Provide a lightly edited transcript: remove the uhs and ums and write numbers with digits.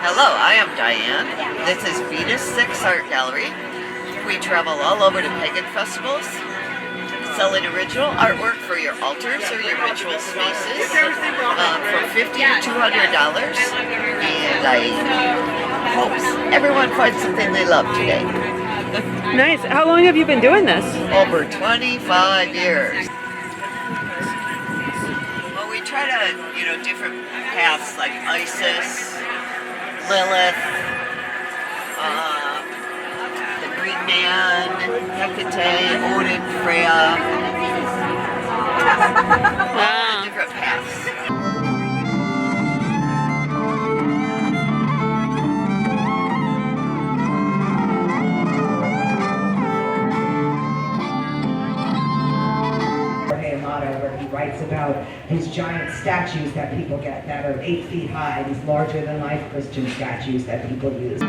Hello, I am Diane. This is Venus 6 Art Gallery. We travel all over to pagan festivals, selling original artwork for your altars or your ritual spaces from $50 to $200. And I hope everyone finds something they love today. Nice. How long have you been doing this? Over 25 years. Well, we try to, different paths like Isis, Lilith, the Green Man, Hecate, Odin, Freya. All the different paths. Where he writes about these giant statues that people get that are 8 feet high, these larger-than-life Christian statues that people use.